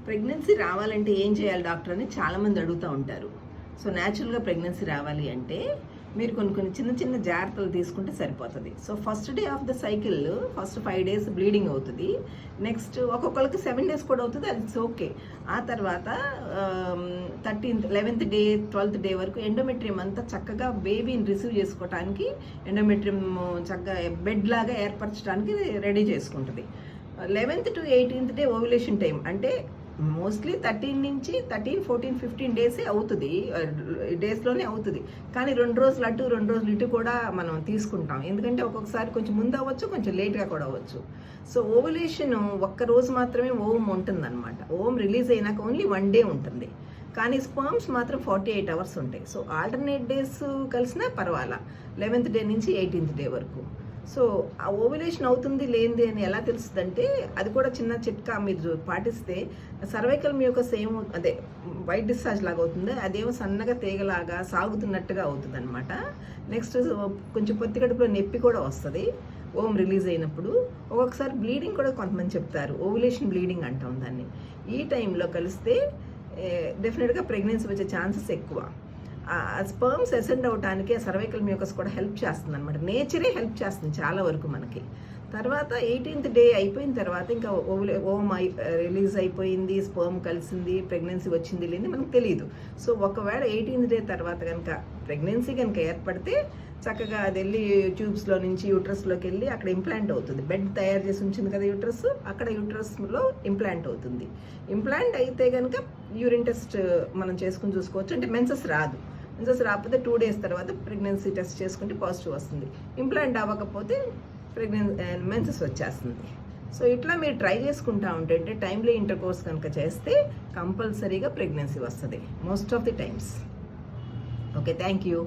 Pregnancy రావాలంటే ఏం చేయాలి డాక్టర్ అని చాలామంది అడుగుతూ ఉంటారు. సో న్యాచురల్గా ప్రెగ్నెన్సీ రావాలి అంటే మీరు కొన్ని చిన్న చిన్న జాగ్రత్తలు తీసుకుంటే సరిపోతుంది. So first day of the cycle first 5 days bleeding అవుతుంది. నెక్స్ట్ ఒక్కొక్కరికి 7 days కూడా అవుతుంది, అది ఇట్స్ ఓకే. ఆ తర్వాత 13th 11th day 12th day వరకు ఎండోమెట్రియం అంతా చక్కగా బేబీని రిసీవ్ చేసుకోవడానికి ఎండోమెట్రియం చక్కగా బెడ్ లాగా ఏర్పరచడానికి రెడీ చేసుకుంటుంది. 11th to 18th day ovulation time, అంటే మోస్ట్లీ 13 నుంచి 13, 14, 15 డేసే అవుతుంది, డేస్లోనే అవుతుంది. కానీ 2 రోజులు అటు 2 రోజులు ఇటు కూడా మనం తీసుకుంటాం, ఎందుకంటే ఒక్కొక్కసారి కొంచెం ముందు అవ్వచ్చు, కొంచెం లేట్గా కూడా అవ్వచ్చు. సో ఓవ్యులేషన్ ఒక్క రోజు మాత్రమే ఓమ్ ఉంటుందన్నమాట. ఓమ్ రిలీజ్ అయినాక ఓన్లీ 1 day ఉంటుంది, కానీ స్పర్మ్స్ మాత్రం 48 hours ఉంటాయి. సో ఆల్టర్నేట్ డేస్ కలిసినా పర్వాలా, 11th డే నుంచి 18th డే వరకు. సో ఆ ఓవ్యులేషన్ అవుతుంది లేనిది అని ఎలా తెలుస్తుందంటే, అది కూడా చిన్న చిట్కా మీరు పాటిస్తే, సర్వైకల్ మ్యూకస్ ఏమో అదే వైట్ డిశ్చార్జ్ లాగా అవుతుంది, అదేమో సన్నగా తీగలాగా సాగుతున్నట్టుగా అవుతుంది అనమాట. నెక్స్ట్ కొంచెం పొత్తి కడుపులో నొప్పి కూడా వస్తుంది ఓమ్ రిలీజ్ అయినప్పుడు. ఒక్కొక్కసారి బ్లీడింగ్ కూడా కొంతమంది చెప్తారు, ఓవ్యులేషన్ బ్లీడింగ్ అంటాం దాన్ని. ఈ టైంలో కలిస్తే డెఫినెట్గా ప్రెగ్నెన్సీ వచ్చే ఛాన్సెస్ ఎక్కువ. స్పర్మ్స్ అసెండ్ అవడానికి సర్వైకల్ మ్యూకస్ కూడా హెల్ప్ చేస్తుంది అనమాట, నేచరే హెల్ప్ చేస్తుంది చాలా వరకు మనకి. తర్వాత 18th డే అయిపోయిన తర్వాత ఇంకా ఓమ్ రిలీజ్ అయిపోయింది, స్పర్మ్ కలిసింది, ప్రెగ్నెన్సీ వచ్చింది లేని మనకు తెలియదు. సో ఒకవేళ 18th డే తర్వాత కనుక ప్రెగ్నెన్సీ కనుక ఏర్పడితే చక్కగా అది వెళ్ళి ట్యూబ్స్లో నుంచి యూట్రస్లోకి వెళ్ళి అక్కడ ఇంప్లాంట్ అవుతుంది. బెడ్ తయారు చేసి ఉంచింది కదా యూట్రస్, అక్కడ యూట్రస్లో ఇంప్లాంట్ అవుతుంది. ఇంప్లాంట్ అయితే కనుక యూరిన్ టెస్ట్ మనం చేసుకుని చూసుకోవచ్చు, అంటే మెన్సెస్ రాదు. మెన్సెస్ రాకపోతే 2 days తర్వాత ప్రెగ్నెన్సీ టెస్ట్ చేసుకుంటే పాజిటివ్ వస్తుంది. ఇంప్లాంట్ అవ్వకపోతే మెన్సెస్ వచ్చేస్తుంది. సో ఇట్లా మీరు ట్రై చేసుకుంటా ఉంటే, టైమ్లీ ఇంటర్ కోర్స్ కనుక చేస్తే కంపల్సరీగా ప్రెగ్నెన్సీ వస్తుంది most of the times. Okay, thank you.